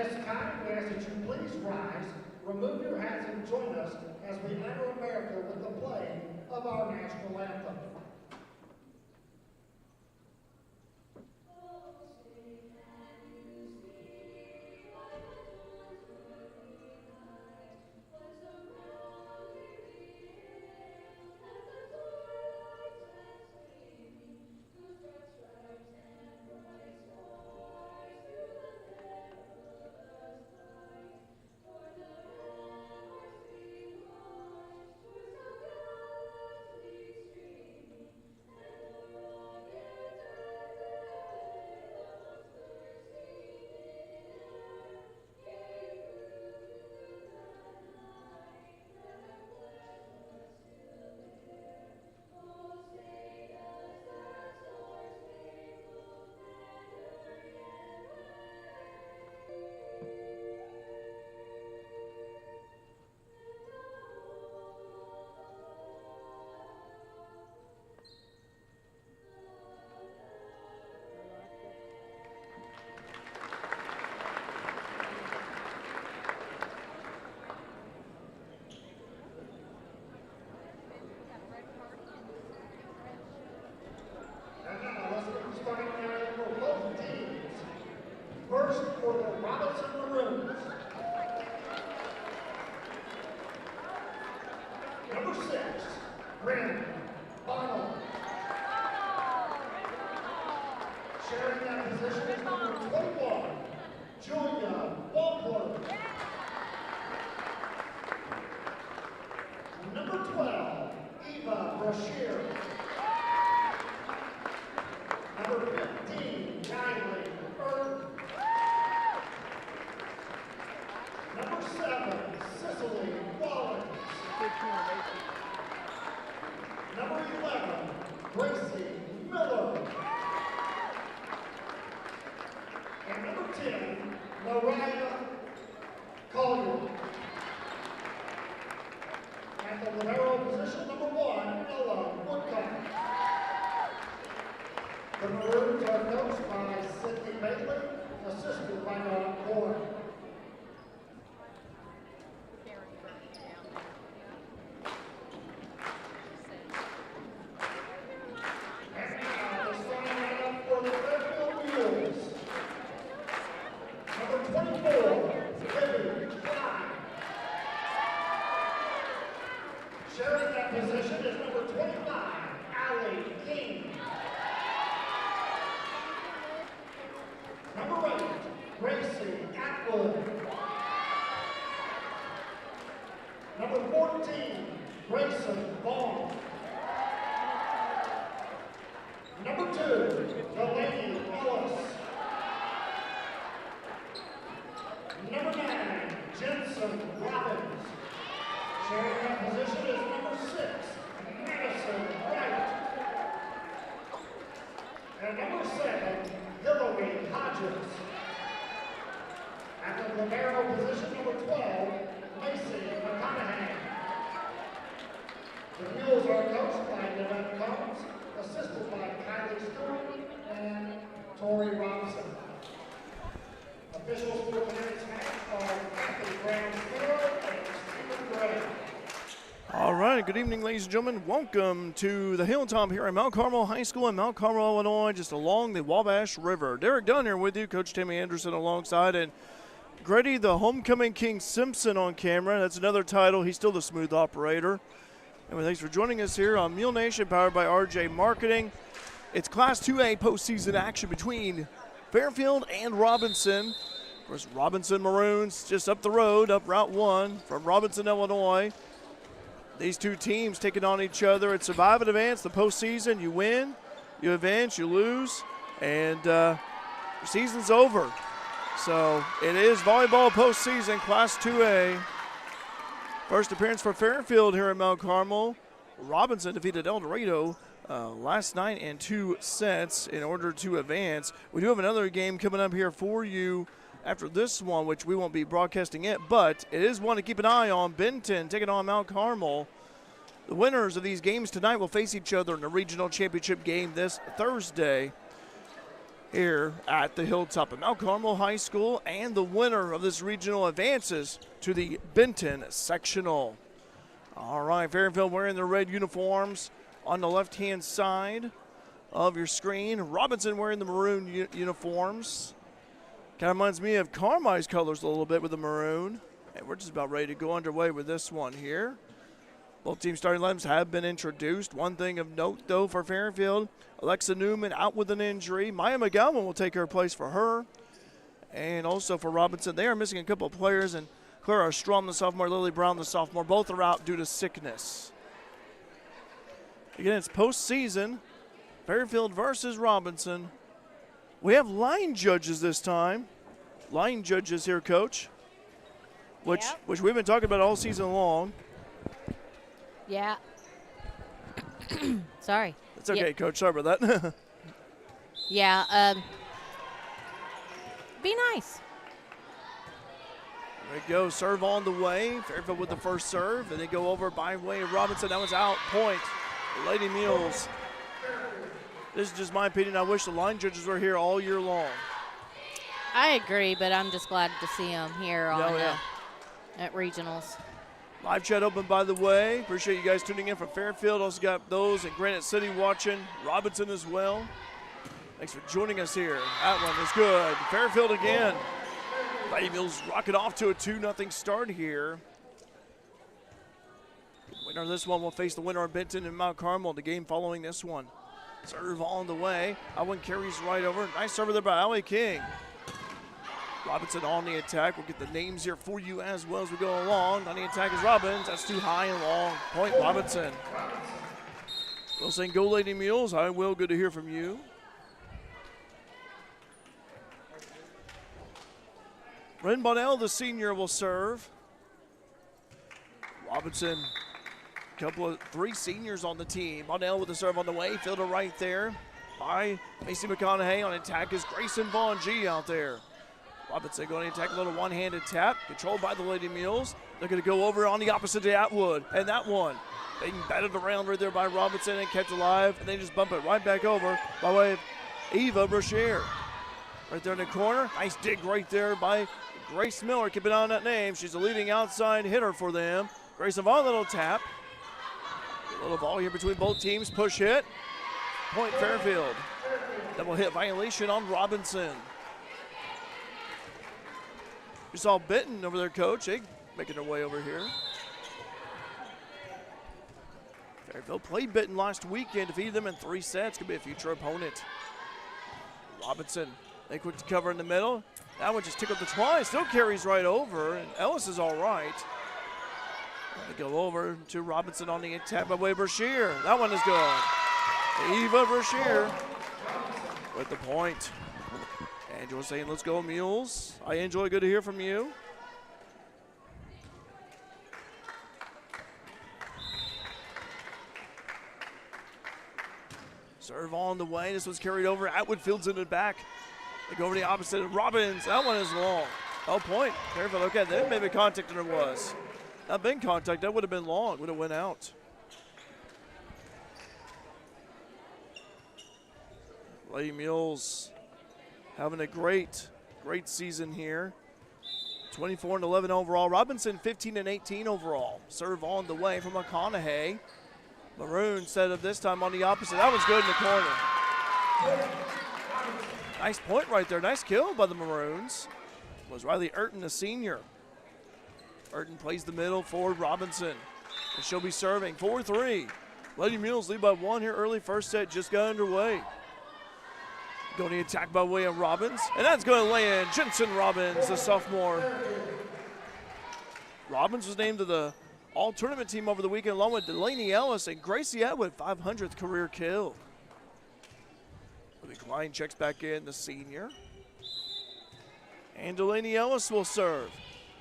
this time, we ask that you please rise, remove your hats, and join us as we honor America with the playing of our national anthem. Starting now for both teams. First for the Robinson Maroons. Number 6, Brandon Bonald. Sharing that position is number 21, Julia Walpler. Number 12, Eva Brashear. Number 15, Riley Bird. Number 7, Cicely Wallace. Number 11, Gracie Miller. And number 10, Mariah Collier. At the libero position, number 1, Ella Woodcock. The Maroons are coached by Sydney Bailey, assisted by Ron Boyd. And now the starting lineup for the Fairfield Mules. Number 24, Libby Klein. Sharing that position is number 25, Allie King. Number 8, Gracie Atwood. Number 14, Grayson Vaughn. Number 2, Delaney Ellis. Number 9, Jensen Robbins. Sharing that position is number 6, Madison Wright. And number 7, Hillary Hodges. At the libero position, number 12, Macy McConaughey. The Mules are coached by Devette Combs, assisted by Kylie Stewart and Tori Robinson. Officials for tonight's match are Kathy Brown-Stewart and Stephen Gray. All right, good evening, ladies and gentlemen. Welcome to the Hilltop here at Mount Carmel High School in Mount Carmel, Illinois, just along the Wabash River. Derek Dunn here with you, Coach Tammy Anderson alongside, and Grady, the Homecoming King Simpson on camera. That's another title. He's still the smooth operator. And thanks for joining us here on Mule Nation, powered by RJ Marketing. It's Class 2A postseason action between Fairfield and Robinson. Of course, Robinson Maroons just up the road, up Route 1 from Robinson, Illinois. These two teams taking on each other. It's survive and advance, the postseason. You win, you advance, you lose, and your season's over. So it is volleyball postseason, Class 2A. First appearance for Fairfield here at Mount Carmel. Robinson defeated El Dorado last night in 2 sets in order to advance. We do have another game coming up here for you after this one, which we won't be broadcasting it, but it is one to keep an eye on. Benton taking on Mount Carmel. The winners of these games tonight will face each other in the regional championship game this Thursday. here at the Hilltop at Mount Carmel High School, and the winner of this regional advances to the Benton sectional. All right, Fairfield wearing their red uniforms on the left-hand side of your screen. Robinson wearing the maroon uniforms. Kind of reminds me of Carmine's colors a little bit with the maroon. And we're just about ready to go underway with this one here. Both team starting lineups have been introduced. One thing of note, though, for Fairfield, Alexa Newman out with an injury. Maya McGowan will take her place for her. And also for Robinson, they are missing a couple of players, and Clara Strom, the sophomore, Lily Brown, the sophomore, both are out due to sickness. Again, it's postseason. Fairfield versus Robinson. We have line judges this time. Line judges here, Coach, which we've been talking about all season long. Yeah. Sorry. It's okay, Coach. Sorry about that. Yeah. Be nice. There we go. Serve on the way. Fairfield with the first serve, and they go over by way of Robinson. That was out. Point. Lady Mules. This is just my opinion. I wish the line judges were here all year long. I agree, but I'm just glad to see them here at regionals. Live chat open, by the way. Appreciate you guys tuning in from Fairfield. Also got those in Granite City watching. Robinson as well. Thanks for joining us here. That one is good. Fairfield again. Lady Mules rocket off to a 2-0 start here. Winner of this one will face the winner of Benton and Mount Carmel. The game following this one. Serve on the way. That one carries right over. Nice serve there by Allie King. Robinson on the attack. We'll get the names here for you as well as we go along. On the attack is Robbins. That's too high and long. Point Robinson. Will saying go Lady Mules. I will. Good to hear from you. Ren Bonnell, the senior, will serve. Robinson, three seniors on the team. Bonnell with the serve on the way. Fielder right there by Macy McConaughey. On attack is Grayson Vaughn G out there. Robinson going to attack a little one-handed tap, controlled by the Lady Mules. They're going to go over on the opposite to Atwood, and that one being batted around right there by Robinson and kept alive, and they just bump it right back over by way of Eva Brashear. Right there in the corner, nice dig right there by Grace Miller. Keep an eye on that name. She's a leading outside hitter for them. Grayson Vaughn, little tap. A little ball here between both teams. Push hit. Point Fairfield. Double hit violation on Robinson. You saw Benton over there, Coach. They making their way over here. Fairfield played Benton last weekend, defeated them in 3 sets. Could be a future opponent. Robinson, they quick to cover in the middle. That one just tickled the twine. Still carries right over, and Ellis is all right. They go over to Robinson on the attack by way of Brashear. That one is good. Eva Brashear with the point. Angela saying, let's go Mules. I enjoy, good to hear from you. Serve on the way. This one's carried over. Atwood fields in the back. They go over the opposite of Robbins. That one is long. Oh, point. Fairfield, okay, then maybe contact than there was. Not been contact, that would have been long. Would have went out. Lady Mules having a great season here. 24-11 overall. Robinson 15-18 overall. Serve on the way from McConaughey. Maroons set up this time on the opposite. That one's good in the corner. Nice point right there. Nice kill by the Maroons. Was Riley Urton, the senior. Urton plays the middle for Robinson. And she'll be serving 4-3. Lady Mules lead by 1 here early. First set just got underway. Going to attack by way of Robbins. And that's going to lay in. Jensen Robbins, the sophomore. Robbins was named to the all-tournament team over the weekend along with Delaney Ellis and Gracie Atwood, 500th career kill. Klein checks back in, the senior. And Delaney Ellis will serve.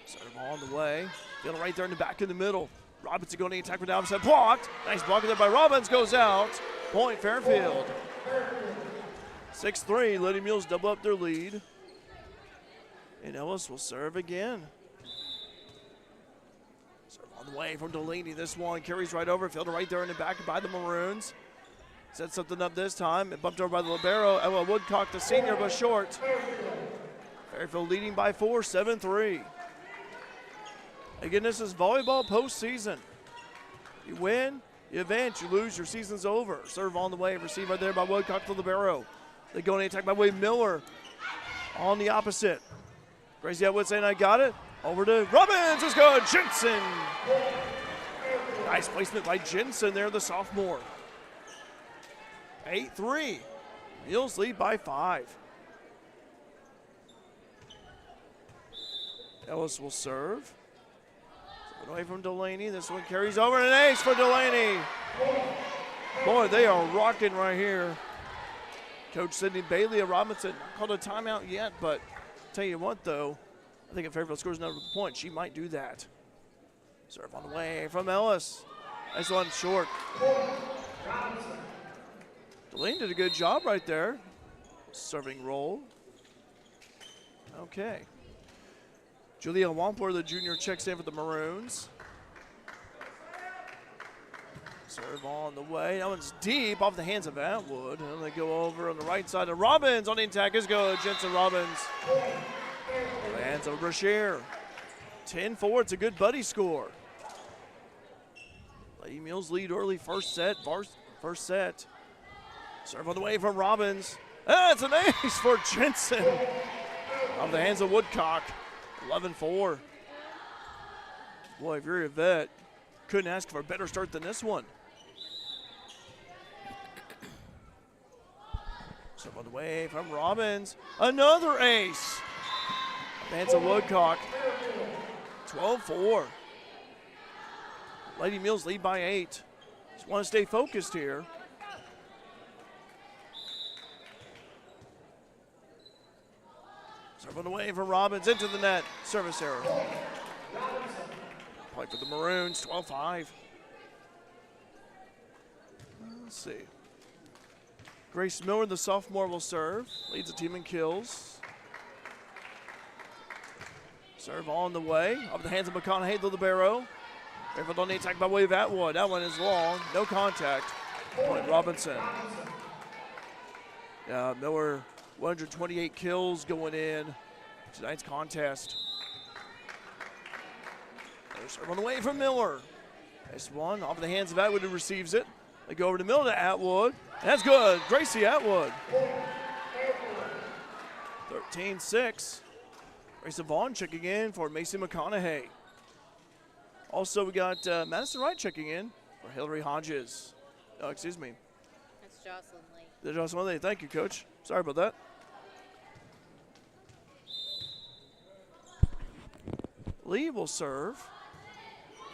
Serve on the way. Field right there in the back in the middle. Robinson going to attack from the outside. Blocked. Nice block there by Robbins. Goes out. Point Fairfield. 6-3. Lady Mules double up their lead. And Ellis will serve again. Serve on the way from Delaney. This one carries right over. Fielder right there in the back by the Maroons. Set something up this time. It bumped over by the libero. Ella Woodcock, the senior, but short. Fairfield leading by 4, 7-3. Again, this is volleyball postseason. You win, you advance. You lose, your season's over. Serve on the way, received right there by Woodcock to the libero. They go in the attack by Wade Miller on the opposite. Gracie Atwood saying, I got it. Over to Robbins, it's good. Jensen. Nice placement by Jensen there, the sophomore. 8-3. Mules lead by 5. Ellis will serve. Away from Delaney. This one carries over, and an ace for Delaney. Boy, they are rocking right here. Coach Sidney Bailey of Robinson, not called a timeout yet, but tell you what, though, I think if Fairfield scores another point, she might do that. Serve on the way from Ellis. Nice one short. Delaney did a good job right there. Serving role. Okay. Julia Wampler, the junior, checks in for the Maroons. Serve on the way. That one's deep off the hands of Atwood. And they go over on the right side of Robbins. On the attack is good. Jensen Robbins. Hands of Brashear. 10-4. It's a good buddy score. Lady Mules lead early first set. First set. Serve on the way from Robbins. That's an ace for Jensen. Off the hands of Woodcock. 11-4. Boy, if you're a vet, couldn't ask for a better start than this one. Serve on the way from Robbins. Another ace. Hands of Woodcock. 12-4. Lady Mules lead by 8. Just want to stay focused here. Serve on the way from Robbins into the net. Service error. Play for the Maroons, 12-5. Let's see. Grace Miller, the sophomore, will serve. Leads the team in kills. Serve on the way. Off the hands of McConaughey, the libero. Fairfield on the attack by way of Atwood. That one is long. No contact. Point Robinson. Miller, 128 kills going in tonight's contest. Serve on the way from Miller. Nice one off the hands of Atwood, who receives it. They go over to Miller to Atwood. That's good. Gracie Atwood. 13-6. Gracie Vaughn checking in for Macy McConaughey. Also, we got Madison Wright checking in for Hillary Hodges. Oh, excuse me. That's Jocelyn Lee. That's Jocelyn Lee. Thank you, Coach. Sorry about that. Lee will serve.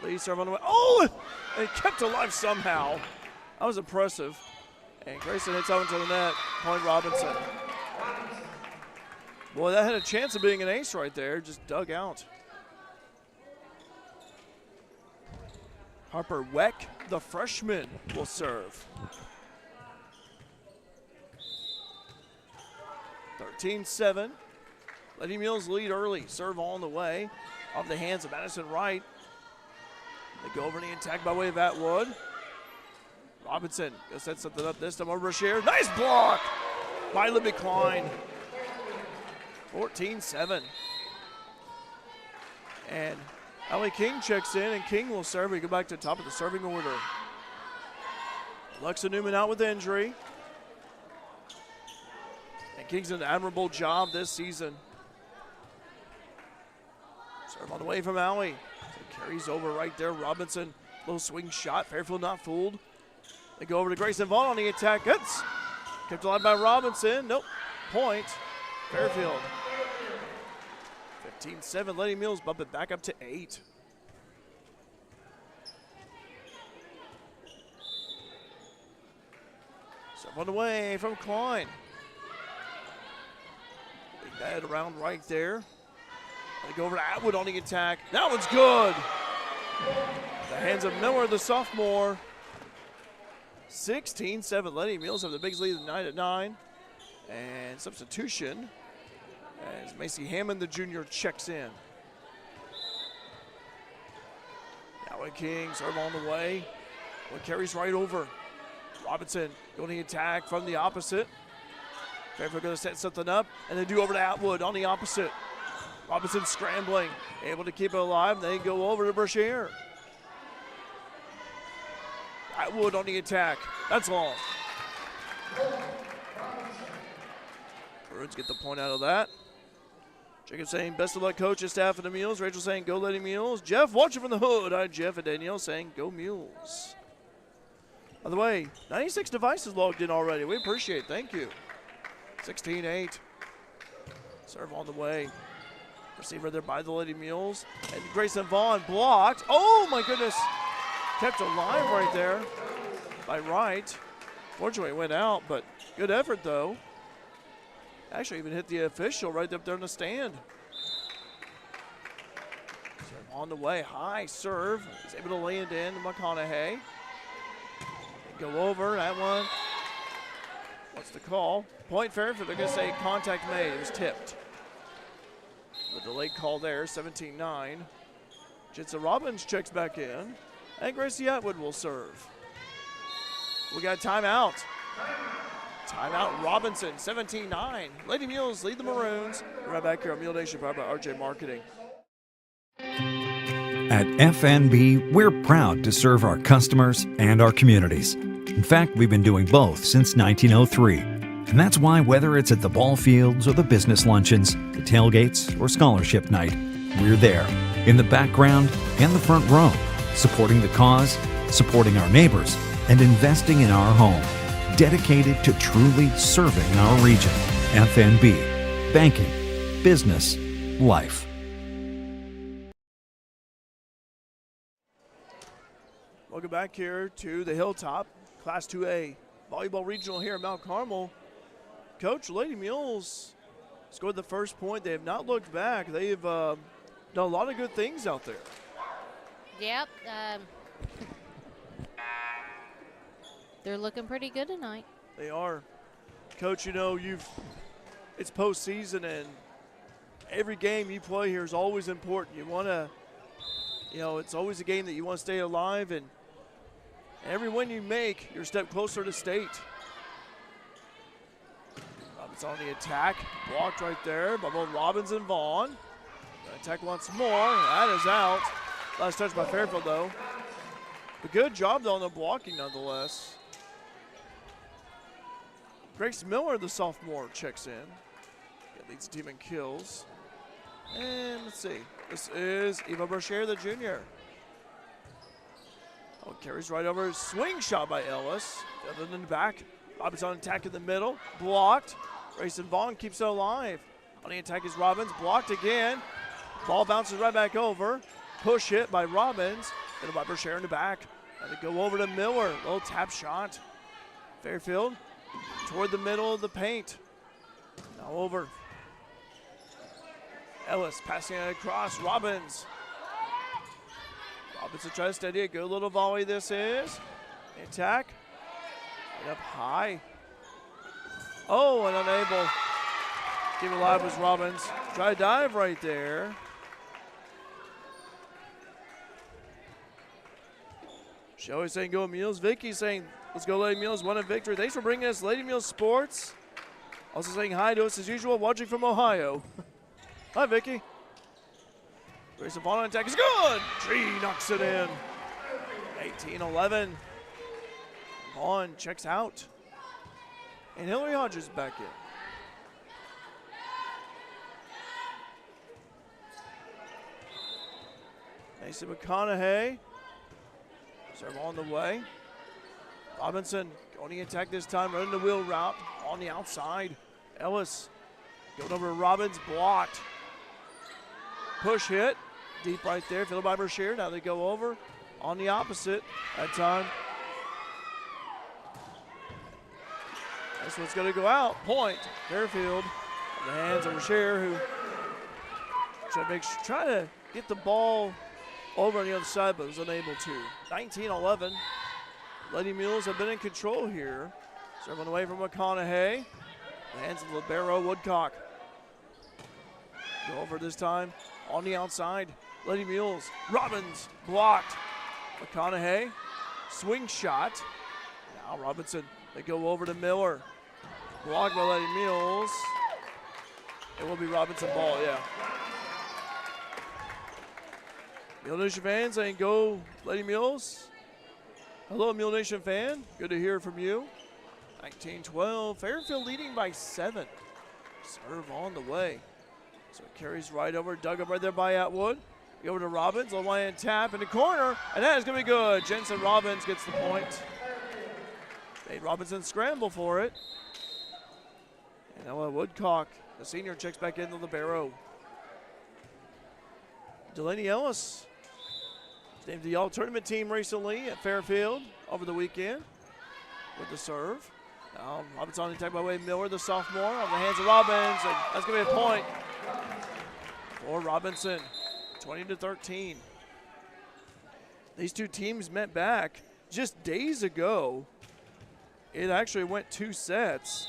Lee serve on the way. Oh! And kept alive somehow. That was impressive. And Grayson hits that one to the net. Point Robinson. Boy, that had a chance of being an ace right there. Just dug out. Harper Weck, the freshman, will serve. 13-7. Lady Mules lead early. Serve on the way. Off the hands of Madison Wright. They go over the attack by way of Atwood. Robinson gonna set something up this time over Brashear. Nice block by Libby Klein. 14-7. And Allie King checks in, and King will serve. We go back to the top of the serving order. Alexa Newman out with injury. And King's done an admirable job this season. Serve on the way from Allie. So carries over right there. Robinson, little swing shot. Fairfield not fooled. They go over to Grayson Vaughn on the attack. That's kept alive by Robinson. Nope. Point. Fairfield. 15-7. Lady Mules bump it back up to 8. Serve on the way from Klein. Big bad around right there. They go over to Atwood on the attack. That one's good. The hands of Miller, the sophomore. 16-7. Lady Mules have the biggest lead of the night at 9. And substitution as Macy Hammond, the junior, checks in. Allie King serve on the way. One carries right over. Robinson going to attack from the opposite. Fairfield going to set something up, and they do over to Atwood on the opposite. Robinson scrambling, able to keep it alive. They go over to Brashear. Atwood on the attack. That's long. Maroons get the point out of that. Jacob saying, best of luck, coach and staff of the Mules. Rachel saying, go Lady Mules. Jeff watching from the hood. Hi, Jeff and Danielle saying, go Mules. By the way, 96 devices logged in already. We appreciate it. Thank you. 16-8. Serve on the way. Receiver there by the Lady Mules. And Grayson Vaughn blocked. Oh, my goodness. Kept alive right there by Wright. Fortunately, it went out, but good effort, though. Actually, even hit the official right up there in the stand. Serve on the way. High serve. He's able to land in McConaughey. They go over. That one. What's the call? Point Fairfield. They're going to say contact made. It was tipped. The delayed call there, 17-9. Jitsa Robbins checks back in. And Gracie Atwood will serve. We got a timeout. Timeout Robinson, 17-9. Lady Mules lead the Maroons. Right back here on Mule Nation, powered by RJ Marketing. At FNB, we're proud to serve our customers and our communities. In fact, we've been doing both since 1903. And that's why whether it's at the ball fields or the business luncheons, the tailgates or scholarship night, we're there, in the background and the front row, supporting the cause, supporting our neighbors, and investing in our home. Dedicated to truly serving our region. FNB. Banking. Business. Life. Welcome back here to the Hilltop Class 2A Volleyball Regional here in Mount Carmel. Coach, Lady Mules scored the first point. They have not looked back. They've done a lot of good things out there. Yep. They're looking pretty good tonight. They are. Coach, you know, it's postseason, and every game you play here is always important. You want to, it's always a game that you want to stay alive, and every win you make, you're a step closer to state. Robbins on the attack, blocked right there by both Robbins and Vaughn. Attack once more, that is out. Last touch by Fairfield, though. But good job, though, on the blocking, nonetheless. Grace Miller, the sophomore, checks in. It leads the team in kills. And let's see. This is Eva Brashear, the junior. Oh, carries right over. Swing shot by Ellis. The other than the back. Robbins on attack in the middle. Blocked. Grayson Vaughn keeps it alive. On the attack is Robbins. Blocked again. Ball bounces right back over. Push hit by Robbins. Then by Brashear in the back. And they go over to Miller. Little tap shot. Fairfield toward the middle of the paint. Now over. Ellis passing it across. Robbins. Robbins to try to steady it. Good little volley this is. Attack. Right up high. Oh, and unable. Keep it alive was Robbins. Try to dive right there. Shelly saying go Mules. Vicky saying let's go Lady Mules. Won a victory. Thanks for bringing us Lady Mules Sports. Also saying hi to us as usual, watching from Ohio. Hi, Vicky. Grayson Vaughn on attack is good. Tree knocks it in. 18-11. Vaughn checks out. And Hillary Hodges back in. Mason McConaughey. Serve on the way. Robinson going to attack this time, running the wheel route on the outside. Ellis going over to Robbins, blocked. Push hit, deep right there, filled by Brashear. Now they go over on the opposite that time. This one's going to go out. Point, Fairfield. The hands of Brashear, who try to get the ball over on the other side, but was unable to. 19-11. Lady Mules have been in control here. Serving away from McConaughey. The hands of libero Woodcock. Go over this time on the outside. Lady Mules. Robbins blocked. McConaughey. Swing shot. Now Robinson, they go over to Miller. Blocked by Lady Mules. It will be Robinson ball, yeah. Mule Nation fans saying go Lady Mules. Hello, Mule Nation fan. Good to hear from you. 19-12. Fairfield leading by 7. Serve on the way. So it carries right over. Dug up right there by Atwood. Go over to Robbins. Low line tap in the corner. And that is going to be good. Jensen Robbins gets the point. Made Robinson scramble for it. And Ella Woodcock, the senior, checks back into the libero. Delaney Ellis, named the all-tournament team recently at Fairfield over the weekend with the serve. Now Robinson on the attack by way of Miller, the sophomore, on the hands of Robbins, and that's going to be a point for Robinson, 20-13. These two teams met back just days ago. It actually went 2 sets.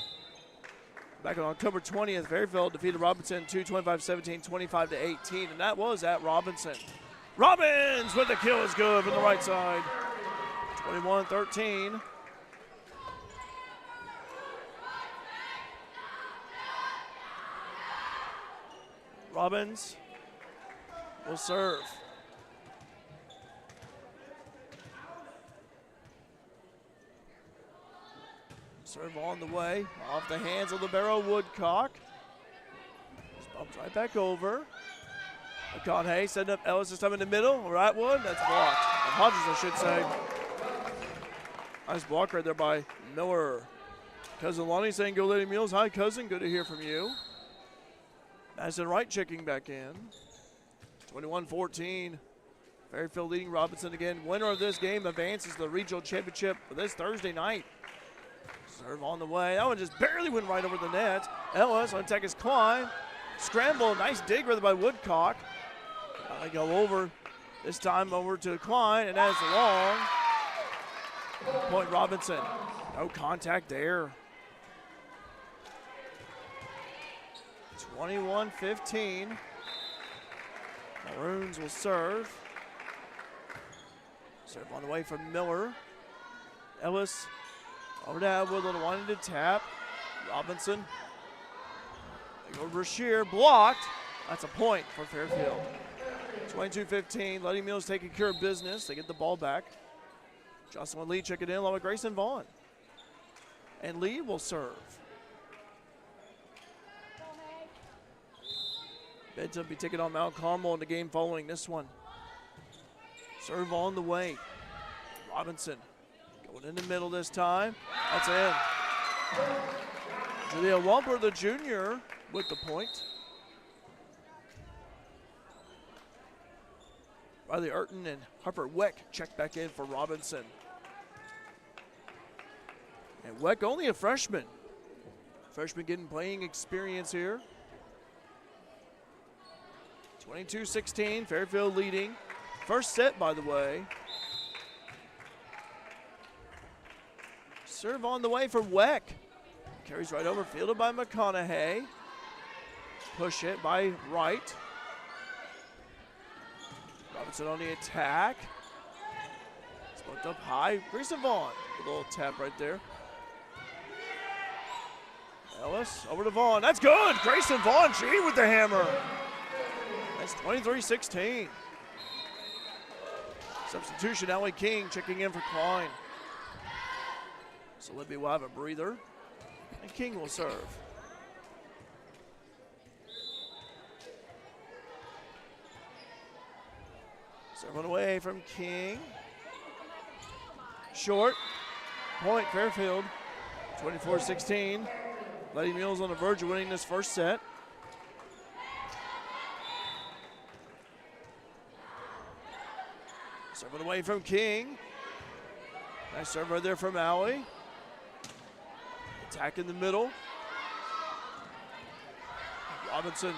Back on October 20th, Fairfield defeated Robinson 25-17, 25-18, and that was at Robinson. Robbins with the kill is good from the right side. 21-13. Robbins will serve. Serve on the way, off the hands of libero Woodcock. Just bumped right back over. McConaughey setting up Ellis this time in the middle. Right one, that's blocked. Or Hodges, I should say. Nice block right there by Miller. Cousin Lonnie saying go Lady Mules. Hi, cousin, good to hear from you. Madison Wright checking back in. 21-14. Fairfield leading Robinson again. Winner of this game advances to the regional championship for this Thursday night. Serve on the way. That one just barely went right over the net. Ellis on attack is Klein. Scramble, nice dig rather by Woodcock. They go over, this time over to Klein, and that is long. Point Robinson. No contact there. 21-15. Maroons will serve. Serve on the way from Miller. Ellis over to Atwood, little wanting to tap. Robinson. They go to Brashear, blocked. That's a point for Fairfield. 22-15, Lady Mules taking care of business. They get the ball back. Jocelyn Lee check it in along with Grayson Vaughn. And Lee will serve. Benton will be taking on Mount Carmel in the game following this one. Serve on the way. Robinson going in the middle this time. That's in. Julia Wumper, the junior, with the point. Riley Urton and Harper Weck check back in for Robinson. And Weck only a freshman. Freshman getting playing experience here. 22-16, Fairfield leading. First set, by the way. Serve on the way for Weck. Carries right over, fielded by McConaughey. Push it by Wright. Robinson on the attack. Spoked up high. Grayson Vaughn. A little tap right there. Ellis over to Vaughn. That's good. Grayson Vaughn, G with the hammer. That's 23-16. Substitution, Allie King checking in for Klein. So Libby will have a breather. And King will serve. Serve on away from King. Short. Point Fairfield. 24-16. Lady Mules on the verge of winning this first set. Serve it away from King. Nice serve right there from Alley. Attack in the middle. Robinson,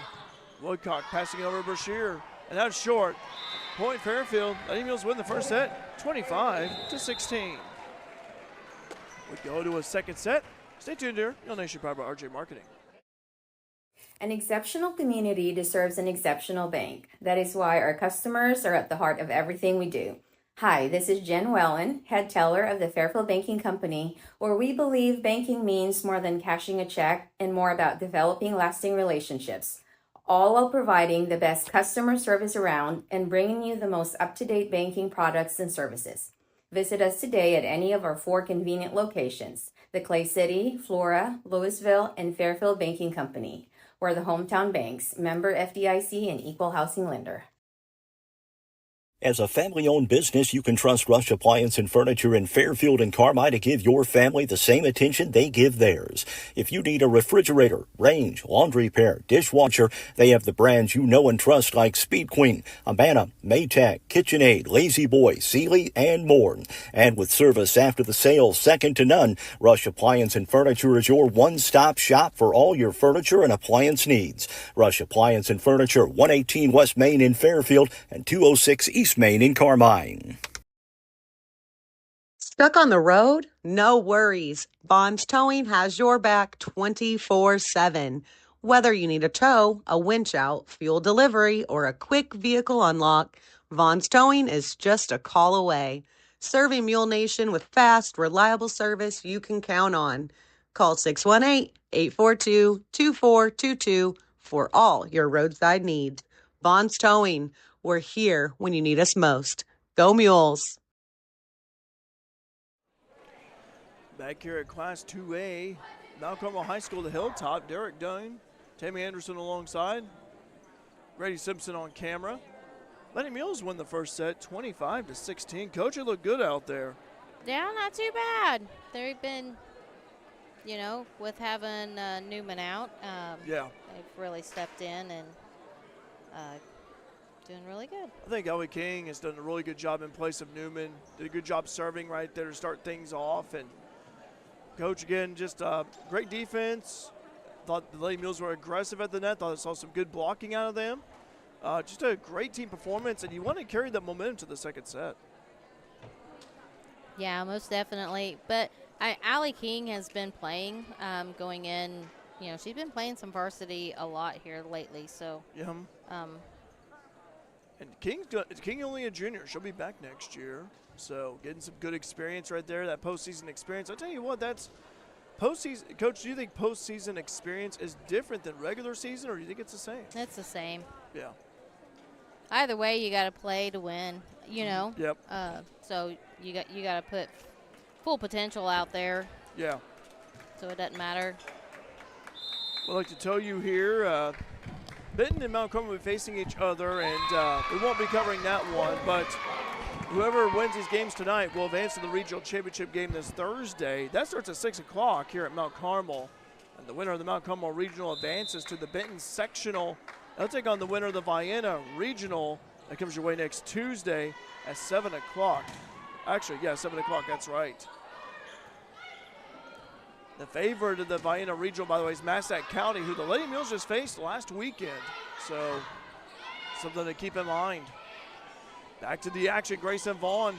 Woodcock passing it over to Brashear. And that's short. Point Fairfield. Lady Mules win the first set, 25-16. We go to a second set. Stay tuned here. Mule Nation powered by RJ Marketing. An exceptional community deserves an exceptional bank. That is why our customers are at the heart of everything we do. Hi, this is Jen Wellen, head teller of the Fairfield Banking Company, where we believe banking means more than cashing a check and more about developing lasting relationships, all while providing the best customer service around and bringing you the most up-to-date banking products and services. Visit us today at any of our 4 convenient locations, the Clay City, Flora, Louisville, and Fairfield Banking Company. We're the hometown banks, member FDIC, and equal housing lender. As a family-owned business, you can trust Rush Appliance and Furniture in Fairfield and Carmi to give your family the same attention they give theirs. If you need a refrigerator, range, laundry pair, dishwasher, they have the brands you know and trust like Speed Queen, Amana, Maytag, KitchenAid, Lazy Boy, Sealy, and more. And with service after the sale second to none, Rush Appliance and Furniture is your one-stop shop for all your furniture and appliance needs. Rush Appliance and Furniture, 118 West Main in Fairfield and 206 East Main in Carmine. Stuck on the road? No worries. Bonds Towing has your back 24/7. Whether you need a tow, a winch out, fuel delivery, or a quick vehicle unlock, Bonds Towing is just a call away. Serving Mule Nation with fast, reliable service you can count on. Call 618-842-2422 for all your roadside needs. Bonds Towing. We're here when you need us most. Go Mules! Back here at Class 2A, Mount Carmel High School, the Hilltop. Derek Dunn, Tammy Anderson alongside. Grady Simpson on camera. Lady Mules win the first set, 25-16. Coach, it looked good out there. Yeah, not too bad. They've been, with having Newman out, they've really stepped in and doing really good. I think Ellie King has done a really good job in place of Newman. Did a good job serving right there to start things off. And Coach, again, just great defense. Thought the Lady Mules were aggressive at the net. Thought I saw some good blocking out of them. Just a great team performance, and you want to carry that momentum to the second set. Yeah, most definitely. But Allie King has been playing going in. She's been playing some varsity a lot here lately. So, yeah. And King only a junior. She'll be back next year. So getting some good experience right there, that postseason experience. I'll tell you what, that's postseason. Coach, do you think postseason experience is different than regular season, or do you think it's the same? It's the same. Yeah. Either way, you got to play to win, Yep. So you got to put full potential out there. Yeah. So it doesn't matter. I'd like to tell you here, Benton and Mount Carmel will be facing each other, and we won't be covering that one, but whoever wins these games tonight will advance to the regional championship game this Thursday. That starts at 6 o'clock here at Mount Carmel. And the winner of the Mount Carmel Regional advances to the Benton Sectional. They'll take on the winner of the Vienna Regional. That comes your way next Tuesday at 7 o'clock. Actually, yeah, 7 o'clock, that's right. The favorite of the Vienna Regional, by the way, is Massac County, who the Lady Mules just faced last weekend. So something to keep in mind. Back to the action, Grayson Vaughn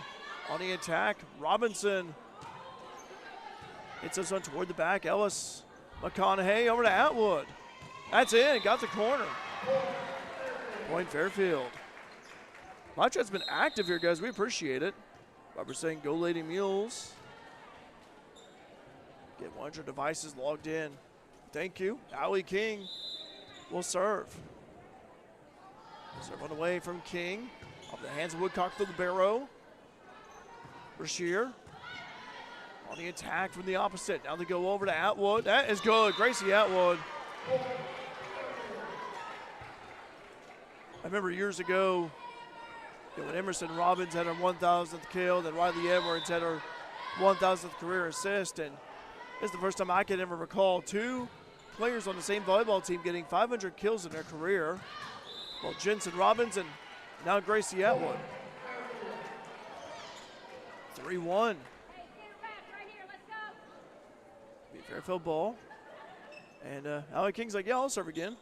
on the attack. Robinson hits this one toward the back. Ellis McConaughey over to Atwood. That's in, got the corner. Point Fairfield. My chat's been active here, guys. We appreciate it. Robert saying go Lady Mules. Get one of your devices logged in. Thank you. Allie King will serve. Serve on the way from King. Off the hands of Woodcock through the barrow. Brashear on the attack from the opposite. Now they go over to Atwood. That is good. Gracie Atwood. I remember years ago when Emerson Robbins had her 1,000th kill, then Riley Edwards had her 1,000th career assist. And this is the first time I can ever recall two players on the same volleyball team getting 500 kills in their career. Well, Jensen Robbins and now Gracie Atwood. 3-1. Be Fairfield ball. And Allie King's like, yeah, I'll serve again.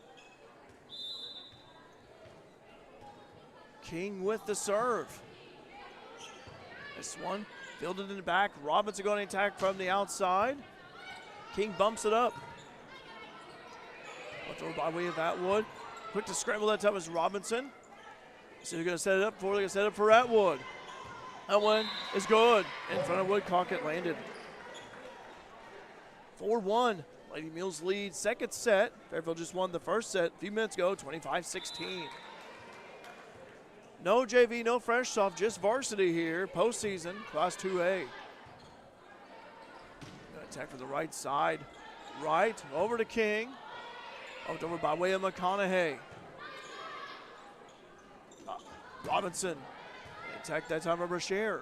King with the serve. This one fielded in the back. Robinson going to attack from the outside. King bumps it up. Throw by way of Atwood. Quick to scramble that time is Robinson. So they're going to set it up for. They're going to set it up for Atwood. That one is good. In front of Woodcock, it landed. 4-1. Lady Mules lead second set. Fairfield just won the first set a few minutes ago, 25-16. No JV, no fresh soft, just varsity here. Postseason, Class 2A. Attack for the right side. Right, over to King. Out over by way of McConaughey. Robinson. Attack that time of Brashear.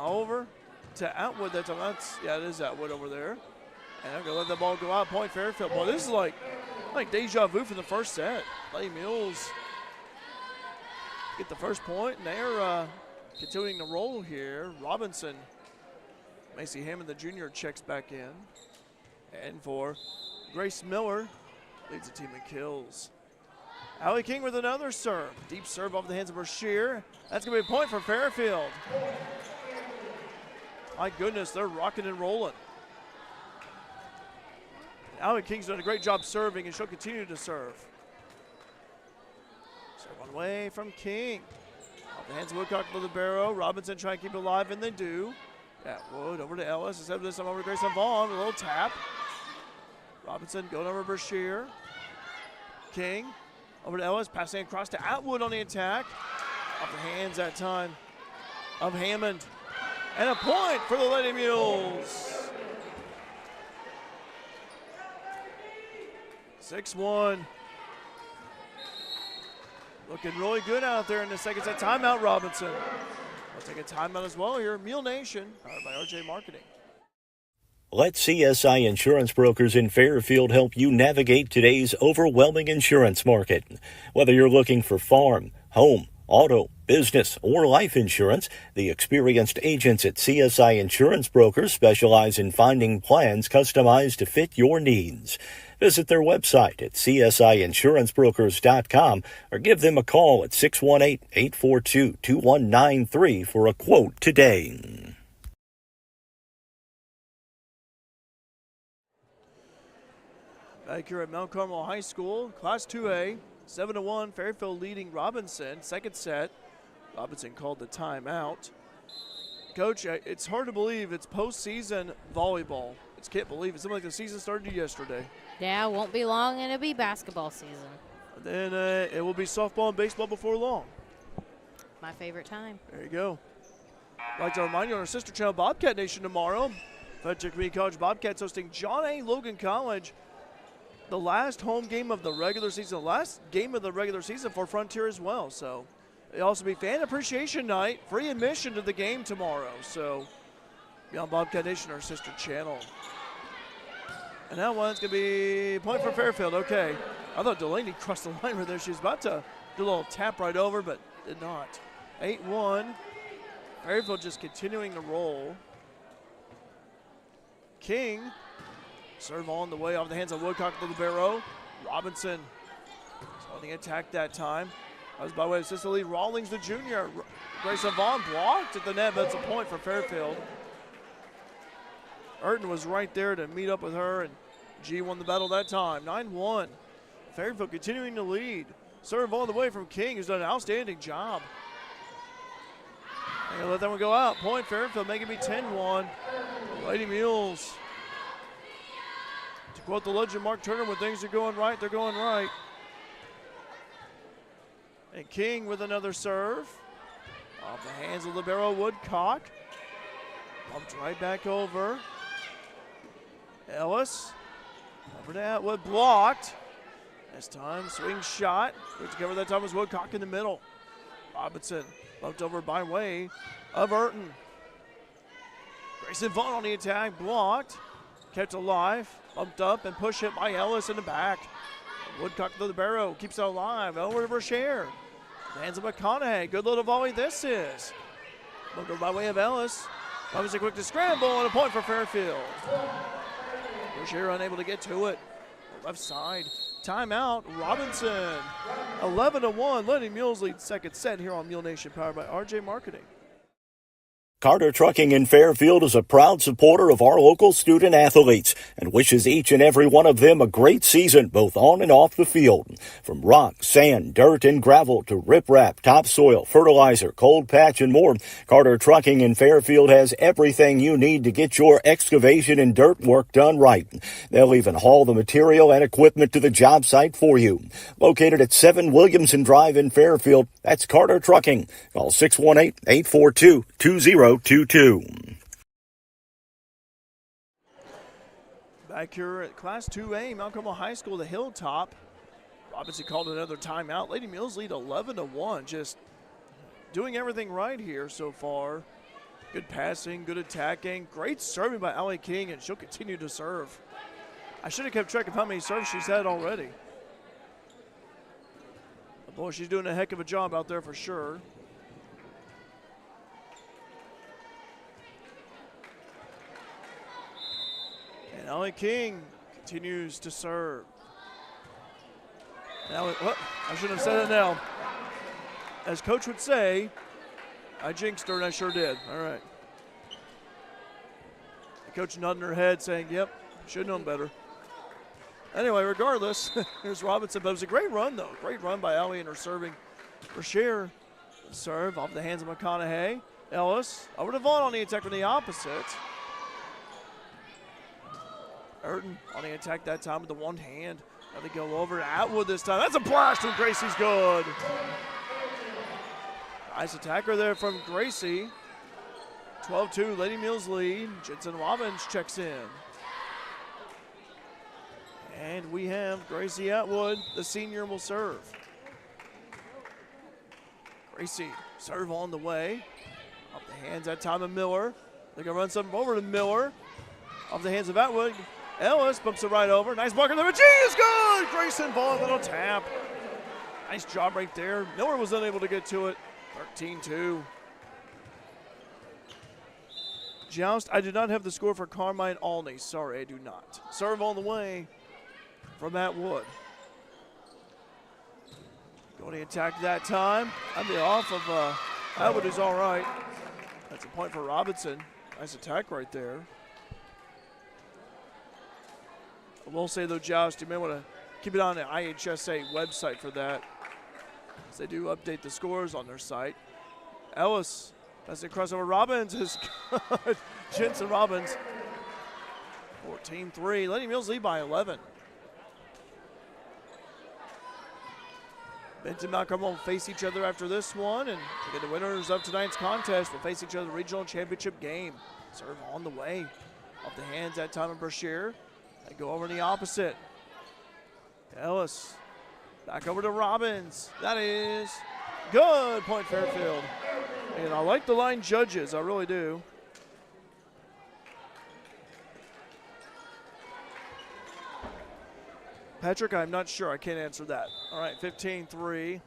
Over to Atwood that time. It is Atwood over there. And I'm going to let the ball go out. Point Fairfield. Boy, this is like deja vu from the first set. Lady Mules get the first point, and they're continuing to roll here. Robinson. Macy Hammond, the junior, checks back in. And for Grace Miller, leads the team in kills. Allie King with another serve. Deep serve off the hands of Brashear. That's going to be a point for Fairfield. My goodness, they're rocking and rolling. Allie King's done a great job serving, and she'll continue to serve. Serve one way from King. Off the hands of Woodcock for the barrow. Robinson trying to keep it alive, and they do. Atwood over to Ellis. Instead of this time over to Grayson Vaughn with a little tap. Robinson going over Brashear. King over to Ellis, passing across to Atwood on the attack. Off the hands that time of Hammond. And a point for the Lady Mules. 6-1. Looking really good out there in the second set. Timeout, Robinson. We'll take a timeout as well here. Mule Nation, powered by RJ Marketing. Let CSI Insurance Brokers in Fairfield help you navigate today's overwhelming insurance market. Whether you're looking for farm, home, auto, business, or life insurance, the experienced agents at CSI Insurance Brokers specialize in finding plans customized to fit your needs. Visit their website at csiinsurancebrokers.com or give them a call at 618-842-2193 for a quote today. Back here at Mount Carmel High School, Class 2A, 7-1, Fairfield leading Robinson. Second set, Robinson called the timeout. Coach, it's hard to believe it's postseason volleyball. It's can't believe it. Seems like the season started yesterday. Yeah, it won't be long and it'll be basketball season. Then it will be softball and baseball before long. My favorite time. There you go. I'd like to remind you on our sister channel, Bobcat Nation, tomorrow. Fletcher Community College Bobcats hosting John A. Logan College. The last home game of the regular season, for Frontier as well. So it'll also be fan appreciation night, free admission to the game tomorrow. So be on Bobcat Nation, our sister channel. And that one's going to be a point for Fairfield. Okay. I thought Delaney crossed the line right there. She was about to do a little tap right over, but did not. 8-1. Fairfield just continuing to roll. King. Serve on the way off the hands of Woodcock to the barrow. Robinson on the attack that time. That was by way of Cicely Rawlings, the junior. Grayson Vaughn blocked at the net, but it's a point for Fairfield. Urton was right there to meet up with her, and G won the battle that time. 9-1. Fairfield continuing to lead. Serve all the way from King, who's done an outstanding job. And gonna let that one go out. Point Fairfield, making me 10-1. Lady Mules. To quote the legend Mark Turner, when things are going right, they're going right. And King with another serve. Off the hands of libero Woodcock. Bumped right back over. Ellis. Over to Atwood, blocked. This time, swing shot. Good to cover that time was Woodcock in the middle. Robinson bumped over by way of Urton. Grayson Vaughn on the attack, blocked. Kept alive, bumped up and push hit by Ellis in the back. Woodcock to the barrow, keeps it alive. Over to Brashear. Hands of McConaughey, good little volley this is. Look over by way of Ellis. Robinson quick to scramble and a point for Fairfield. Brashear unable to get to it. Left side, timeout, Robinson. 11-1, Lady Mules lead second set here on Mule Nation, powered by RJ Marketing. Carter Trucking in Fairfield is a proud supporter of our local student athletes and wishes each and every one of them a great season, both on and off the field. From rock, sand, dirt, and gravel to riprap, topsoil, fertilizer, cold patch, and more, Carter Trucking in Fairfield has everything you need to get your excavation and dirt work done right. They'll even haul the material and equipment to the job site for you. Located at 7 Williamson Drive in Fairfield, that's Carter Trucking. Call 618-842-2022. Back here at Class 2A, Mount Carmel High School, the Hilltop. Robinson called another timeout. Lady Mules lead 11-1. Just doing everything right here so far. Good passing, good attacking. Great serving by Allie King, and she'll continue to serve. I should have kept track of how many serves she's had already. But boy, she's doing a heck of a job out there for sure. And Allie King continues to serve. Now, I shouldn't have said it now. As Coach would say, I jinxed her, and I sure did. All right. The coach nodding her head saying, yep, should have known better. Anyway, regardless, here's Robinson. But it was a great run, though. Great run by Allie and her serving. Brashear serve off the hands of McConaughey. Ellis over to Vaughn on the attack from the opposite. Burton on the attack that time with the one hand. Now they go over to Atwood this time. That's a blast from Gracie's good. Nice attacker there from Gracie. 12-2, Lady Mules lead. Jensen Robbins checks in. And we have Gracie Atwood, the senior, will serve. Gracie, serve on the way. Off the hands that time of Miller. They're going to run something over to Miller. Off the hands of Atwood. Ellis bumps it right over. Nice blocker there, but she is good! Grayson Vaughn, little tap. Nice job right there. Miller was unable to get to it. 13-2. Joust, I do not have the score for Carmine Alney. Sorry, I do not. Serve on the way from Atwood. Going to attack that time. I'd be off of Atwood, is all right. That's a point for Robinson. Nice attack right there. I will say, though, Joust, you may want to keep it on the IHSA website for that, as they do update the scores on their site. Ellis, that's a crossover. Robbins is good. Jensen Robbins, 14-3. Lady Mules lead by 11. Benton and Mount Carmel will face each other after this one, and to get the winners of tonight's contest will face each other in the regional championship game. Serve on the way. Off the hands that time of Brashear. They go over to the opposite. Ellis back over to Robbins. That is good. Point Fairfield. And I like the line judges. I really do. Patrick, I'm not sure. I can't answer that. All right, 15-3.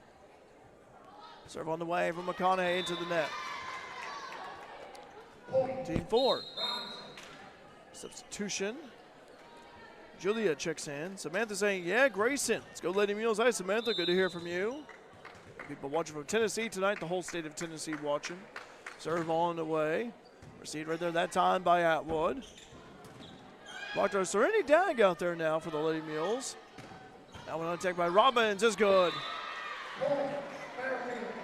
Serve on the way from McConaughey into the net. Team 4. Substitution. Julia checks in. Samantha saying, yeah, Grayson. Let's go Lady Mules. Hi, Samantha. Good to hear from you. People watching from Tennessee tonight. The whole state of Tennessee watching. Serve on the way. Received right there that time by Atwood. Blocked our Serenity Dag out there now for the Lady Mules. Now one on attack by Robbins is good.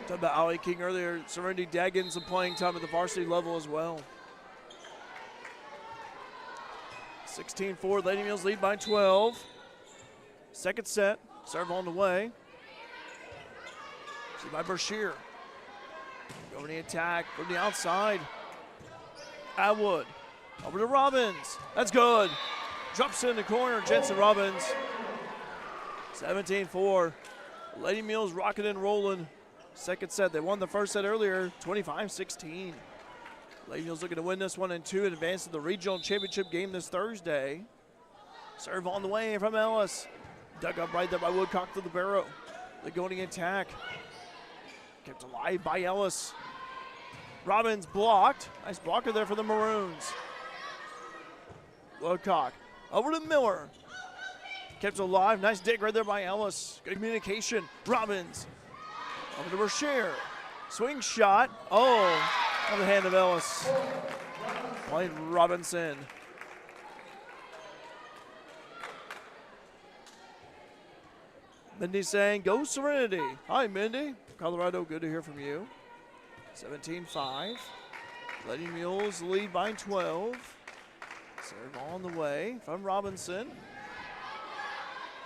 Talked about Allie King earlier. Serenity Dag getting some playing time at the varsity level as well. 16-4, Lady Mules lead by 12. Second set, serve on the way. See by Brashear. Going the attack from the outside. Atwood over to Robbins. That's good. Drops in the corner, Jensen Robbins. 17-4. Lady Mules rocking and rolling. Second set, they won the first set earlier, 25-16. Lady Mules looking to win this one in 2 and advance to the regional championship game this Thursday. Serve on the way from Ellis. Dug up right there by Woodcock to the barrow. They're going to attack. Kept alive by Ellis. Robbins blocked. Nice blocker there for the Maroons. Woodcock over to Miller. Kept alive. Nice dig right there by Ellis. Good communication. Robbins over to Brashear. Swing shot. Oh, on the hand of Ellis. Point Robinson. Mindy saying, go Serenity. Hi, Mindy. Colorado, good to hear from you. 17-5. Lady Mules lead by 12. Serve on the way from Robinson.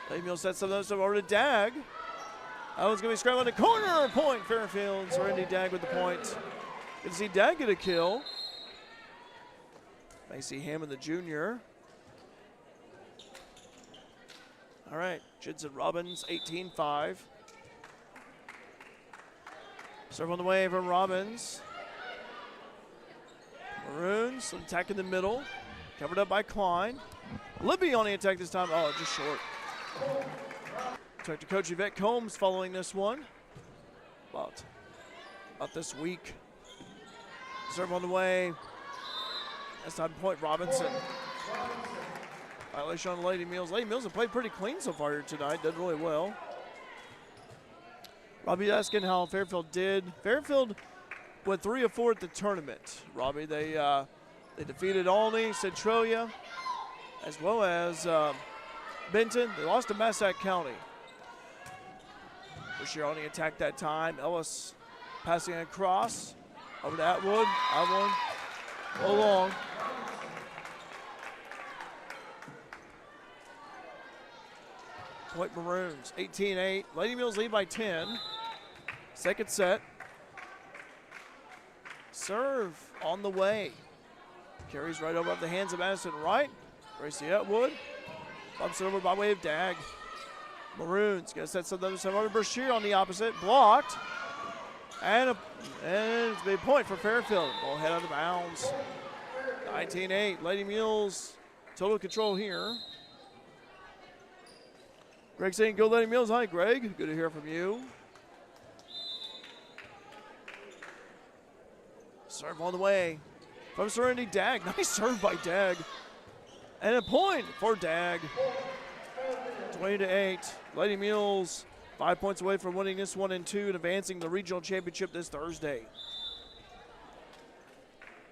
Lady Mules sets up over to Dag. That one's going to be scrambled in the corner. Point Fairfield. Serenity Dag with the point. Good to see Dag get a kill. Macy Hammond, the junior. All right, Jidson Robbins, 18-5. Serve on the way from Robbins. Maroons attack in the middle. Covered up by Klein. Libby on the attack this time. Oh, just short. Talk to Coach Yvette Combs following this one. About this week. Serve on the way. This time point Robinson. Violation on Lady Mules. Lady Mules have played pretty clean so far here tonight. Did really well. Robbie asking how Fairfield did. Fairfield went 3 of 4 at the tournament. Robbie, they defeated Olney, Centralia, as well as Benton. They lost to Massac County. Bushier attacked that time. Ellis passing across over to Atwood. Atwood long. Point Maroons, 18-8. Lady Mules lead by 10. Second set. Serve on the way. Carries right over the hands of Madison Wright. Gracie Atwood bumps it over by way of Dag. Maroons going to set some over to Brashear on the opposite. Blocked. And it's a big point for Fairfield. Ball head out of bounds. 19-8. Lady Mules total control here. Greg saying, go Lady Mules. Hi, Greg. Good to hear from you. Serve on the way from Serenity Dag. Nice serve by Dag. And a point for Dag. 20-8. Lady Mules 5 points away from winning this 1 and 2 and advancing the regional championship this Thursday.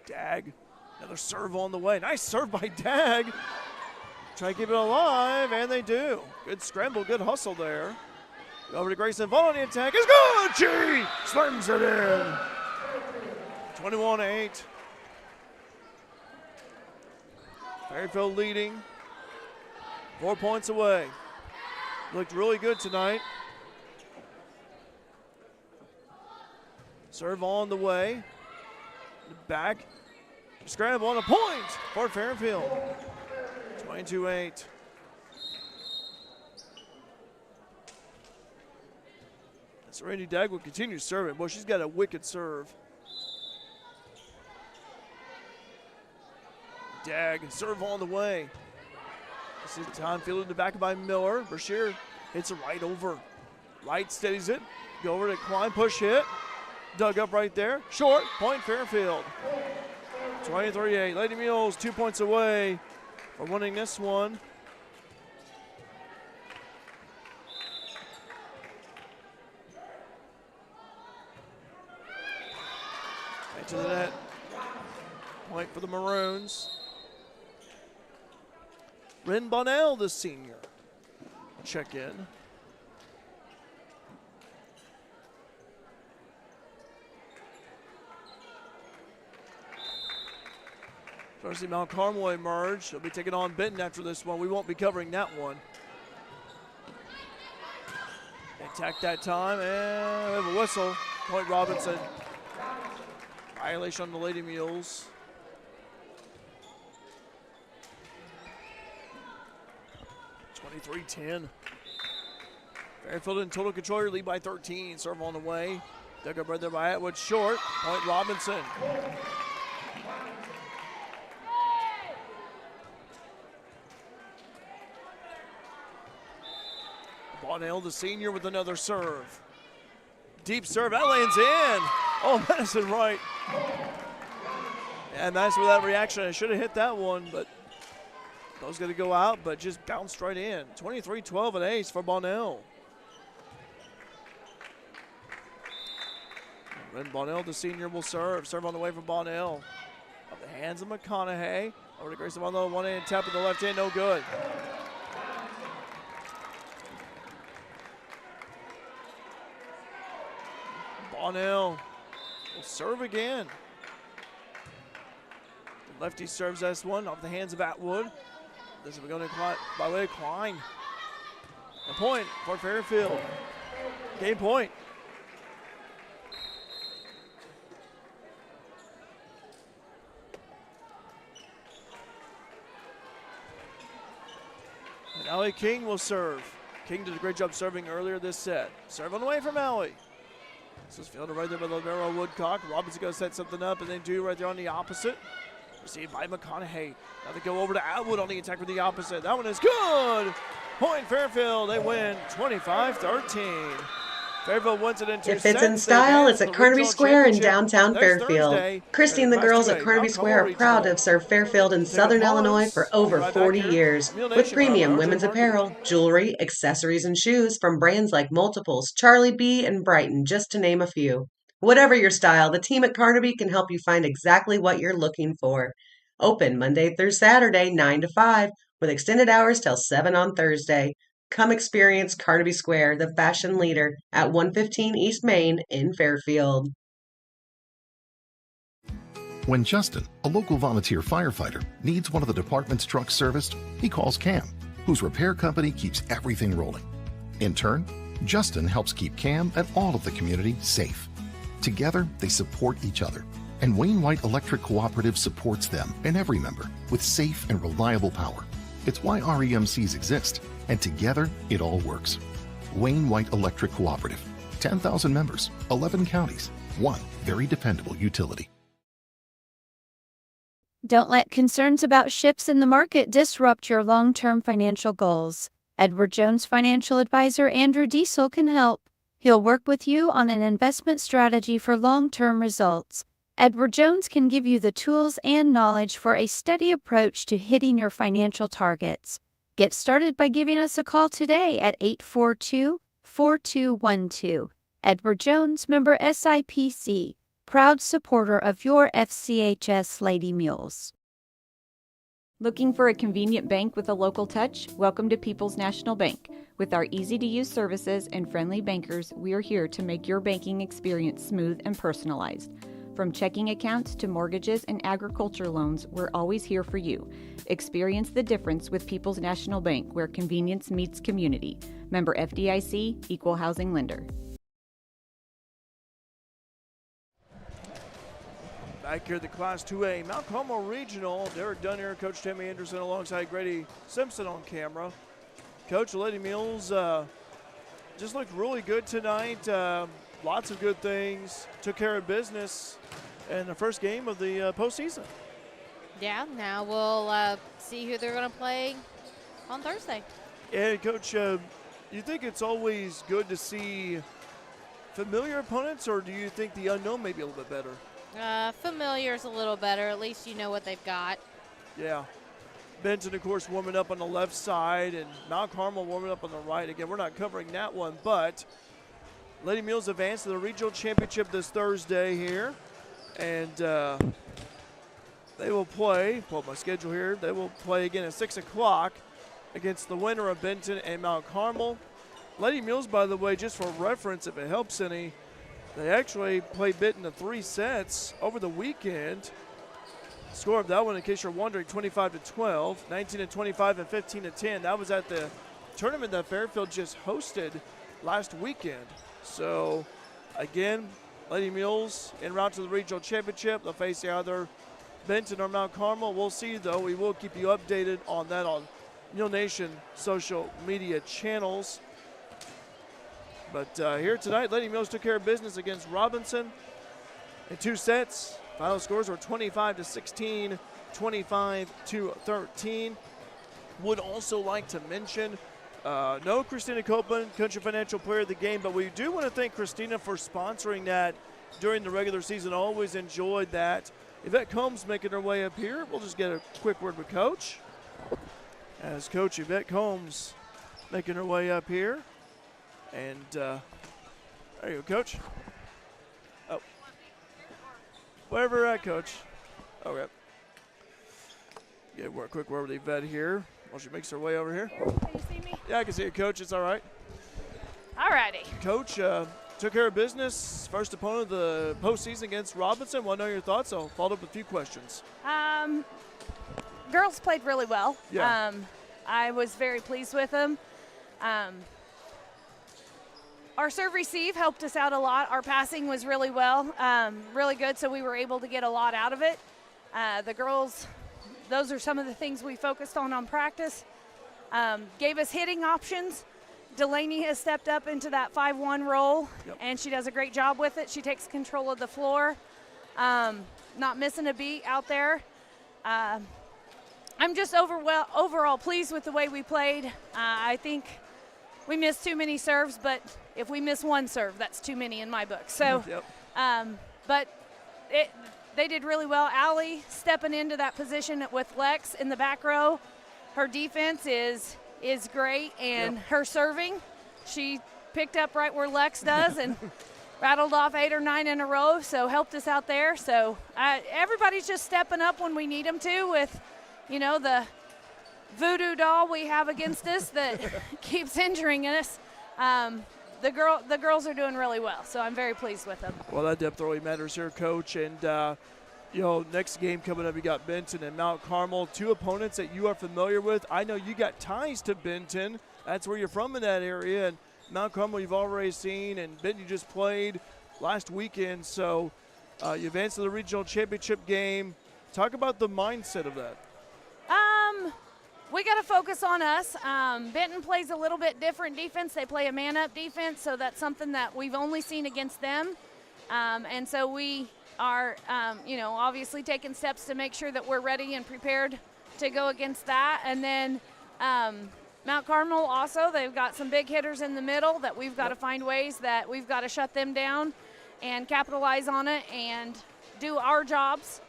Dag. Another serve on the way. Nice serve by Dag. Try to keep it alive, and they do. Good scramble, good hustle there. Over to Grayson Vaughn on the attack. It's good! She slams it in. 21-8. Fairfield leading. 4 points away. Looked really good tonight. Serve on the way. Back. Scramble on a point for Fairfield. 22-8. Serenity Dag will continue serving. Boy, she's got a wicked serve. Dag, serve on the way. This is time fielded the back by Miller. Brashear hits it right over. Right steadies it. Go over to Klein, push hit. Dug up right there. Short, point Fairfield. 23-8. Lady Mules 2 points away for winning this one. Right to the net. Point for the Maroons. Ren Bonnell, the senior. Check in. First, Mount Carmel will emerge. She'll be taking on Benton after this one. We won't be covering that one. Attack that time, and we have a whistle. Point Robinson. Violation on the Lady Mules. .23-10. Fairfield in total control, lead by 13. Serve on the way. Dug up right there by Atwood. Short. Point Robinson. Bonnell, the senior, with another serve. Deep serve, that lands in. Oh, Madison Wright. Yeah, nice with that reaction. I should have hit that one, but that was going to go out, but just bounced right in. 23-12 an ace for Bonnell. Then Bonnell, the senior, will serve. Serve on the way from Bonnell. Off the hands of McConaughey. Over to Grayson Bonnell, one hand tap with the left hand, no good. Bonnell will serve again. The lefty serves S1 off the hands of Atwood. This is going to by way of Klein. A point for Fairfield. Game point. And Allie King will serve. King did a great job serving earlier this set. Serve on the way from Allie. This is fielded right there by Lamero Woodcock. Robinson going to set something up and then do right there on the opposite. Received by McConaughey. Now they go over to Atwood on the attack with the opposite. That one is good. Point Fairfield. They win 25-13. Fairfield wins it in 2 If sets. it's in style, it's at Carnaby Square in downtown There's Fairfield. Thursday. Christy and the Class girls 2A, at Carnaby Mount Square are Carmel proud to Regional. have served Fairfield in Take a Southern pause. Illinois for We'll be over right back 40 here. years. Mule With Nation premium Power, women's RJ Marketing. apparel, jewelry, accessories, and shoes from brands like Multiples, Charlie B, and Brighton, just to name a few. Whatever your style, the team at Carnaby can help you find exactly what you're looking for. Open Monday through Saturday, 9 to 5, with extended hours till 7 on Thursday. Come experience Carnaby Square, the fashion leader, at 115 East Main in Fairfield. When Justin, a local volunteer firefighter, needs one of the department's trucks serviced, he calls Cam, whose repair company keeps everything rolling. In turn, Justin helps keep Cam and all of the community safe. Together, they support each other, and Wayne White Electric Cooperative supports them and every member with safe and reliable power. It's why REMCs exist, and together, it all works. Wayne White Electric Cooperative, 10,000 members, 11 counties, one very dependable utility. Don't let concerns about shifts in the market disrupt your long-term financial goals. Edward Jones financial advisor Andrew Diesel can help. He'll work with you on an investment strategy for long-term results. Edward Jones can give you the tools and knowledge for a steady approach to hitting your financial targets. Get started by giving us a call today at 842-4212. Edward Jones, member SIPC, proud supporter of your FCHS Lady Mules. Looking for a convenient bank with a local touch? Welcome to People's National Bank. With our easy-to-use services and friendly bankers, we are here to make your banking experience smooth and personalized. From checking accounts to mortgages and agriculture loans, we're always here for you. Experience the difference with People's National Bank, where convenience meets community. Member FDIC, Equal Housing Lender. Back here at the Class 2A Mount Carmel Regional, Derek Dunn, Coach Tammy Anderson alongside Grady Simpson on camera. Coach, Lady Mules just looked really good tonight. Lots of good things. Took care of business in the first game of the postseason. Yeah, now we'll see who they're going to play on Thursday. And Coach, you think it's always good to see familiar opponents, or do you think the unknown may be a little bit better? Familiar's a little better. At least you know what they've got. Yeah. Benton, of course, warming up on the left side, and Mount Carmel warming up on the right. Again, we're not covering that one, but Lady Mules advanced to the regional championship this Thursday here, and they will play, pull up my schedule here, they will play again at 6 o'clock against the winner of Benton and Mount Carmel. Lady Mules, by the way, just for reference, if it helps any, they actually played Benton in 3 sets over the weekend. Score of that one, in case you're wondering, 25-12, 19-25, and 15-10. That was at the tournament that Fairfield just hosted last weekend. So, again, Lady Mules en route to the regional championship. They'll face either Benton or Mount Carmel. We'll see, though. We will keep you updated on that on Mule Nation social media channels. But here tonight, Lady Mules took care of business against Robinson in 2 sets. Final scores were 25-16, 25-13. Would also like to mention no Christina Copeland, Country Financial Player of the Game, but we do want to thank Christina for sponsoring that during the regular season. Always enjoyed that. Yvette Combs making her way up here. We'll just get a quick word with Coach. As Coach Yvette Combs making her way up here. And there you go, Coach. Oh, Wherever we're at, Coach. Okay. Get a quick word with the vet here while she makes her way over here. Can you see me? Yeah, I can see you, Coach. It's all right. All righty. Coach, took care of business. First opponent of the postseason against Robinson. Want to know your thoughts? I'll follow up with a few questions. Girls played really well. Yeah. I was very pleased with them. Our serve receive helped us out a lot. Our passing was really well, really good, so we were able to get a lot out of it. The girls, those are some of the things we focused on practice. Gave us hitting options. Delaney has stepped up into that 5-1 role, and she does a great job with it. She takes control of the floor, not missing a beat out there. I'm just overall pleased with the way we played. I think we missed too many serves, but if we miss one serve, that's too many in my book. So, but they did really well. Allie stepping into that position with Lex in the back row. Her defense is great, and her serving, she picked up right where Lex does and rattled off 8 or 9 in a row, so helped us out there. So everybody's just stepping up when we need them to with, the voodoo doll we have against us that keeps injuring us. The girls are doing really well, so I'm very pleased with them. Well, that depth really matters here, Coach. And, next game coming up, you got Benton and Mount Carmel, 2 opponents that you are familiar with. I know you got ties to Benton. That's where you're from in that area. And Mount Carmel you've already seen, and Benton you just played last weekend. So you advanced to the regional championship game. Talk about the mindset of that. We got to focus on us. Benton plays a little bit different defense. They play a man-up defense, so that's something that we've only seen against them. And so we are, obviously taking steps to make sure that we're ready and prepared to go against that. And then Mount Carmel also, they've got some big hitters in the middle that we've got to find ways that we've got to shut them down and capitalize on it and do our jobs.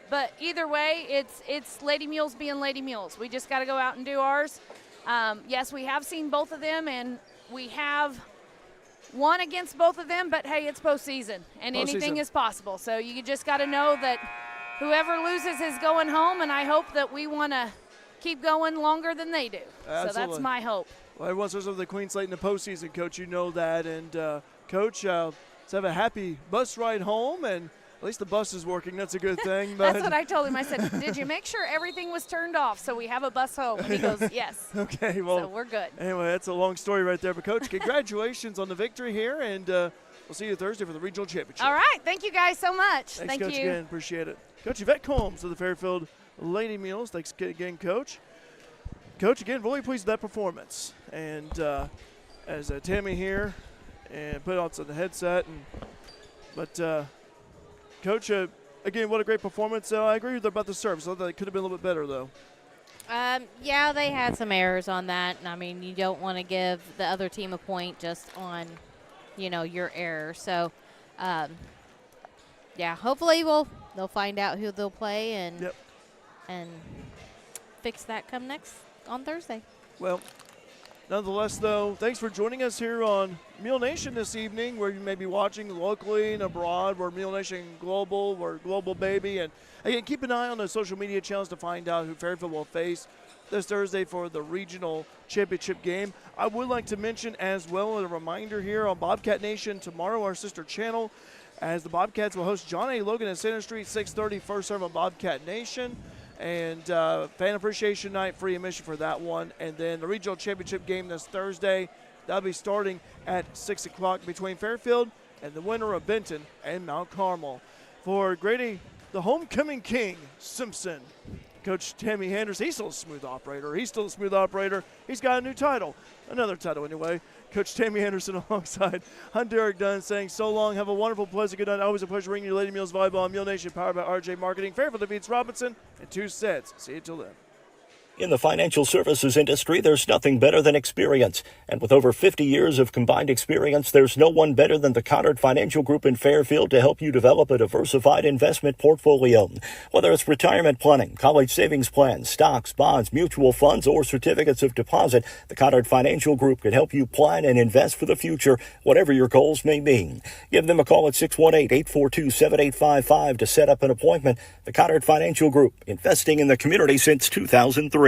But either way, it's Lady Mules being Lady Mules. We just got to go out and do ours. Yes, we have seen both of them, and we have won against both of them, but, hey, it's postseason, and anything is possible. So you just got to know that whoever loses is going home, and I hope that we want to keep going longer than they do. Absolutely. So that's my hope. Well, everyone starts with the Queen Slate in the postseason, Coach. You know that. And, Coach, let's have a happy bus ride home, and at least the bus is working. That's a good thing. But that's what I told him. I said, did you make sure everything was turned off so we have a bus home? And he goes, yes. Okay, well. So we're good. Anyway, that's a long story right there. But, Coach, congratulations on the victory here, and we'll see you Thursday for the regional championship. All right. Thank you guys so much. Thanks, Thank Coach, you. again. Appreciate it. Coach Yvette Combs of the Fairfield Lady Mules. Thanks again, Coach. Coach, again, really pleased with that performance. And as Tammy here and put on the headset. But, Coach, again, what a great performance. I agree with you about the serve. So that could have been a little bit better, though. Yeah, they had some errors on that. And, I mean, you don't want to give the other team a point just on, your error. So, yeah, hopefully they'll find out who they'll play and fix that come next on Thursday. Well, nonetheless, though, thanks for joining us here on Mule Nation this evening, where you may be watching locally and abroad. We're Mule Nation Global. We're Global Baby. And, again, keep an eye on the social media channels to find out who Fairfield will face this Thursday for the regional championship game. I would like to mention as well a reminder here on Bobcat Nation tomorrow, our sister channel, as the Bobcats will host John A. Logan at Center Street, 6:30, first serve on Bobcat Nation. And fan appreciation night, free admission for that one. And then the regional championship game this Thursday, that'll be starting at 6 o'clock between Fairfield and the winner of Benton and Mount Carmel. For Grady, the homecoming king, Simpson, Coach Tammy Henderson, he's still a smooth operator. He's got a new title, another title anyway. Coach Tammy Henderson alongside Derek Dunn saying so long. Have a wonderful, pleasant, good night. Always a pleasure bringing you Lady Mules Volleyball on Mule Nation, powered by RJ Marketing. Fairfield defeats Robinson in 2 sets. See you till then. In the financial services industry, there's nothing better than experience. And with over 50 years of combined experience, there's no one better than the Connard Financial Group in Fairfield to help you develop a diversified investment portfolio. Whether it's retirement planning, college savings plans, stocks, bonds, mutual funds, or certificates of deposit, the Connard Financial Group can help you plan and invest for the future, whatever your goals may be. Give them a call at 618-842-7855 to set up an appointment. The Connard Financial Group, investing in the community since 2003.